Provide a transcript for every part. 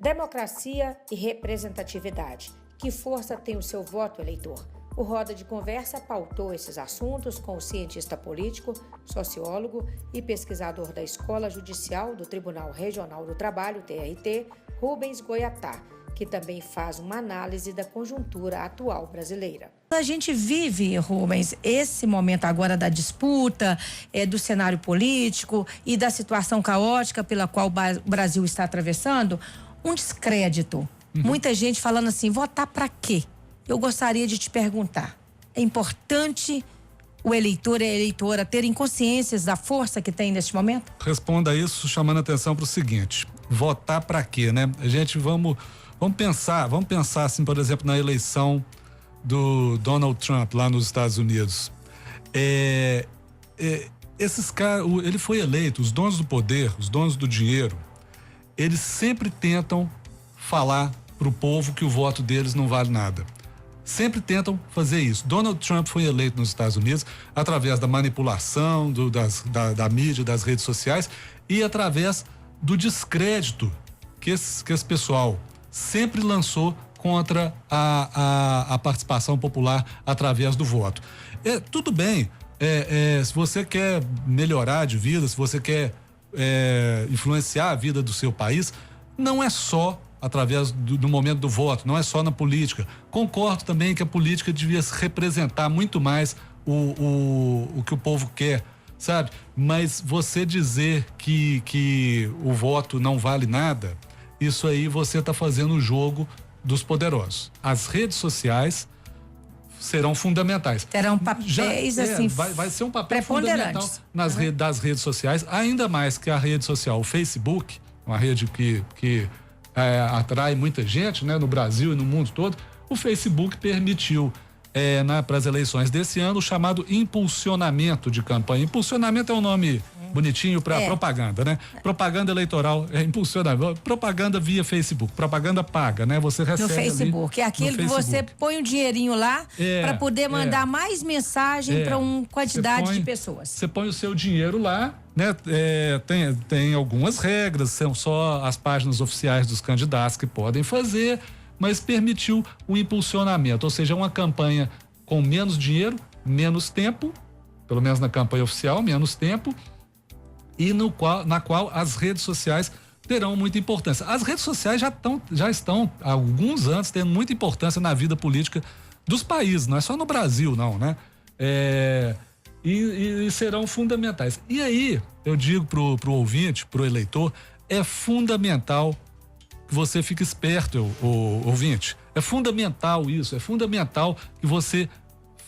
Democracia e representatividade. Que força tem o seu voto, eleitor? O Roda de Conversa pautou esses assuntos com o cientista político, sociólogo e pesquisador da Escola Judicial do Tribunal Regional do Trabalho, TRT, Rubens Goiatá, que também faz uma análise da conjuntura atual brasileira. A gente vive, Rubens, esse momento agora da disputa, do cenário político e da situação caótica pela qual o Brasil está atravessando, um descrédito. Muita gente falando assim, votar para quê? Eu gostaria de te perguntar, é importante o eleitor e a eleitora terem consciências da força que tem neste momento? Responda isso chamando atenção para o seguinte, votar para quê, né? A gente vamos pensar assim, por exemplo, na eleição do Donald Trump lá nos Estados Unidos. Esses caras, ele foi eleito, os donos do poder, os donos do dinheiro, eles sempre tentam falar pro povo que o voto deles não vale nada. Sempre tentam fazer isso. Donald Trump foi eleito nos Estados Unidos através da manipulação da mídia, das redes sociais e através do descrédito que esse pessoal sempre lançou contra a participação popular através do voto. Tudo bem, se você quer melhorar de vida, se você quer influenciar a vida do seu país, não é só através do momento do voto, não é só na política. Concordo também que a política devia representar muito mais o que o povo quer, sabe? Mas você dizer que o voto não vale nada, isso aí você está fazendo o jogo dos poderosos. As redes sociais serão fundamentais. Terão papéis assim vai ser um papel fundamental das redes sociais, ainda mais que a rede social, o Facebook, uma rede que atrai muita gente, né, no Brasil e no mundo todo. O Facebook permitiu para as eleições desse ano o chamado impulsionamento de campanha. Impulsionamento é um nome bonitinho para propaganda, né? Propaganda eleitoral impulsionamento. Propaganda via Facebook, propaganda paga, né? Você recebe no Facebook. É aquilo que você põe um dinheirinho lá para poder mandar mais mensagem para uma quantidade de pessoas. Você põe o seu dinheiro lá, né? Tem algumas regras, são só as páginas oficiais dos candidatos que podem fazer, mas permitiu o impulsionamento, ou seja, uma campanha com menos dinheiro, menos tempo, pelo menos na campanha oficial, menos tempo, e na qual as redes sociais terão muita importância. As redes sociais já estão há alguns anos tendo muita importância na vida política dos países, não é só no Brasil, não, né? E serão fundamentais. E aí, eu digo pro ouvinte, pro eleitor, é fundamental que você fique esperto, o ouvinte. É fundamental isso, é fundamental que você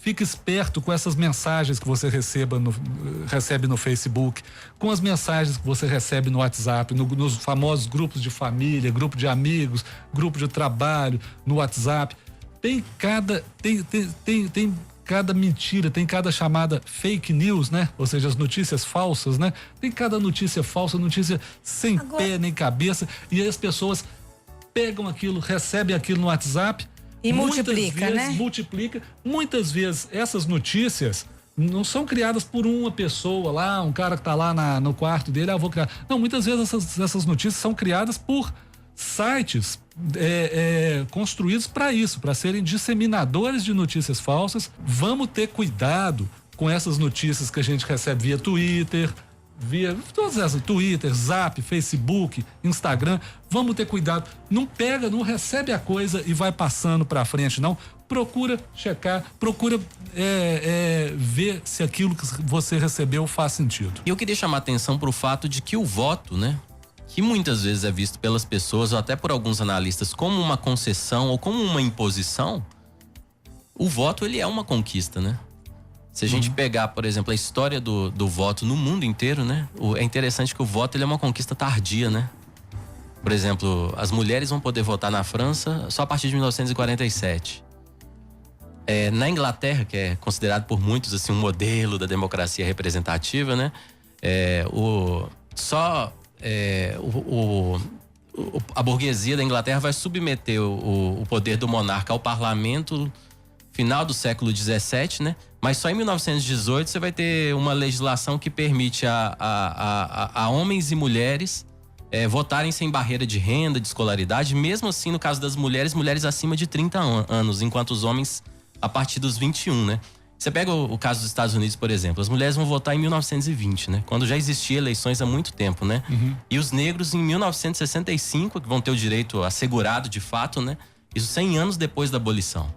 fique esperto com essas mensagens que você recebe no Facebook, com as mensagens que você recebe no WhatsApp, nos famosos grupos de família, grupo de amigos, grupo de trabalho, no WhatsApp. Tem cada mentira, tem cada chamada fake news, né? Ou seja, as notícias falsas, né? Tem cada notícia falsa, notícia sem pé nem cabeça, e aí as pessoas pegam aquilo, recebem aquilo no WhatsApp e multiplica, né? Multiplica. Muitas vezes essas notícias não são criadas por uma pessoa lá, um cara que tá lá no quarto dele, vou criar. Não, muitas vezes essas notícias são criadas por sites construídos para isso, para serem disseminadores de notícias falsas. Vamos ter cuidado com essas notícias que a gente recebe via Twitter, via todas essas, Twitter, Zap, Facebook, Instagram. Vamos ter cuidado, não recebe a coisa e vai passando para frente, não. Procura checar, procura ver se aquilo que você recebeu faz sentido. E eu queria chamar a atenção para o fato de que o voto, né, que muitas vezes é visto pelas pessoas ou até por alguns analistas como uma concessão ou como uma imposição, o voto, ele é uma conquista, né? Se a gente pegar, por exemplo, a história do voto no mundo inteiro, né? É interessante que o voto, ele é uma conquista tardia, né? Por exemplo, as mulheres vão poder votar na França só a partir de 1947. Na Inglaterra, que é considerado por muitos assim um modelo da democracia representativa, né? A burguesia da Inglaterra vai submeter o poder do monarca ao parlamento final do século 17, né? Mas só em 1918 você vai ter uma legislação que permite a homens e mulheres votarem sem barreira de renda, de escolaridade, mesmo assim no caso das mulheres, mulheres acima de 30 anos, enquanto os homens a partir dos 21, né? Você pega o caso dos Estados Unidos, por exemplo, as mulheres vão votar em 1920, né? Quando já existia eleições há muito tempo, né? E os negros em 1965, que vão ter o direito assegurado de fato, né? Isso 100 anos depois da abolição.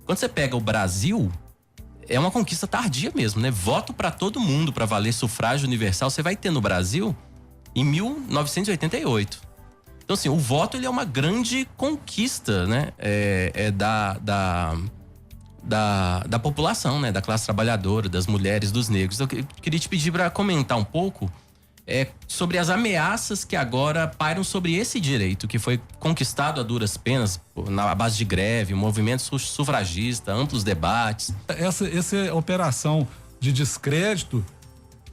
Quando você pega o Brasil, é uma conquista tardia mesmo, né? Voto para todo mundo, para valer sufrágio universal, você vai ter no Brasil em 1988. Então, assim, o voto ele é uma grande conquista, né? Da população, né? Da classe trabalhadora, das mulheres, dos negros. Eu queria te pedir para comentar um pouco sobre as ameaças que agora pairam sobre esse direito, que foi conquistado a duras penas, na base de greve, movimento sufragista, amplos debates. Essa operação de descrédito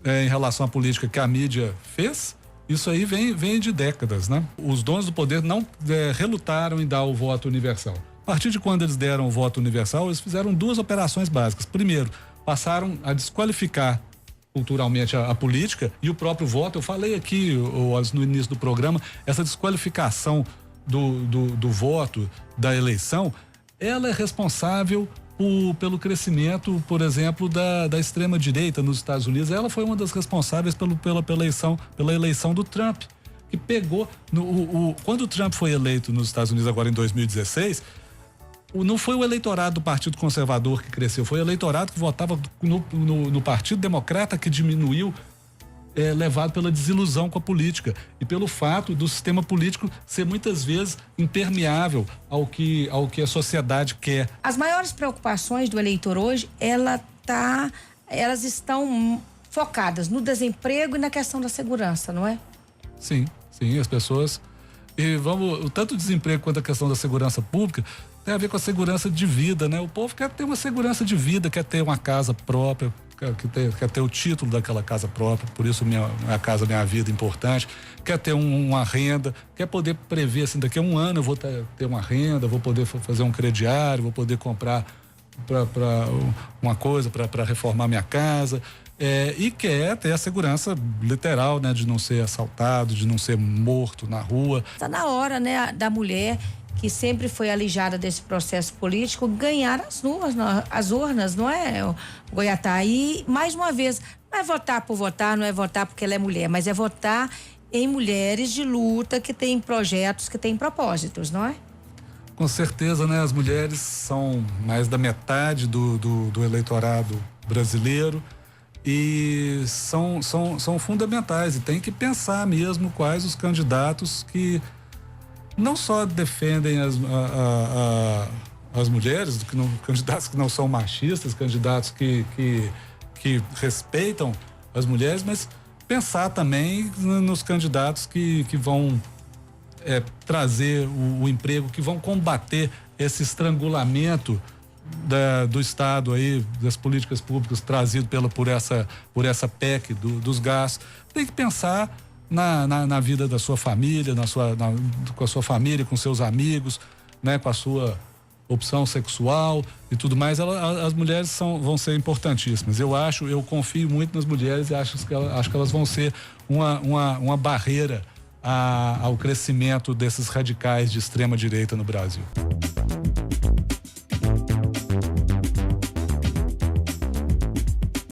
em relação à política que a mídia fez, isso aí vem de décadas, né? Os donos do poder não relutaram em dar o voto universal. A partir de quando eles deram o voto universal, eles fizeram 2 operações básicas. Primeiro, passaram a desqualificar culturalmente a política e o próprio voto. Eu falei aqui no início do programa, essa desqualificação do voto, da eleição, ela é responsável pelo crescimento, por exemplo, da extrema-direita nos Estados Unidos. Ela foi uma das responsáveis pela eleição do Trump, que pegou quando o Trump foi eleito nos Estados Unidos agora em 2016, não foi o eleitorado do Partido Conservador que cresceu, foi o eleitorado que votava no Partido Democrata que diminuiu, levado pela desilusão com a política e pelo fato do sistema político ser muitas vezes impermeável ao que a sociedade quer. As maiores preocupações do eleitor hoje, elas estão focadas no desemprego e na questão da segurança, não é? Sim, as pessoas... tanto o desemprego quanto a questão da segurança pública tem a ver com a segurança de vida, né? O povo quer ter uma segurança de vida, quer ter uma casa própria, quer ter o título daquela casa própria, por isso minha casa, minha vida importante, quer ter uma renda, quer poder prever assim, daqui a um ano eu vou ter uma renda, vou poder fazer um crediário, vou poder comprar uma coisa para reformar minha casa. E quer ter a segurança literal, né? De não ser assaltado, de não ser morto na rua. Está na hora, né, da mulher que sempre foi alijada desse processo político ganhar as urnas, não é, Goiatá? E, mais uma vez, não é votar por votar, não é votar porque ela é mulher, mas é votar em mulheres de luta que têm projetos, que têm propósitos, não é? Com certeza, né? As mulheres são mais da metade do eleitorado brasileiro e são fundamentais, e tem que pensar mesmo quais os candidatos que não só defendem as mulheres, candidatos que não são machistas, candidatos que respeitam as mulheres, mas pensar também nos candidatos que vão trazer o emprego, que vão combater esse estrangulamento do Estado aí, das políticas públicas trazido por essa PEC dos gastos. Tem que pensar na vida da sua família, com a sua família, com seus amigos, né, com a sua opção sexual e tudo mais. As mulheres vão ser importantíssimas. Eu confio muito nas mulheres e acho que elas vão ser uma barreira ao crescimento desses radicais de extrema direita no Brasil.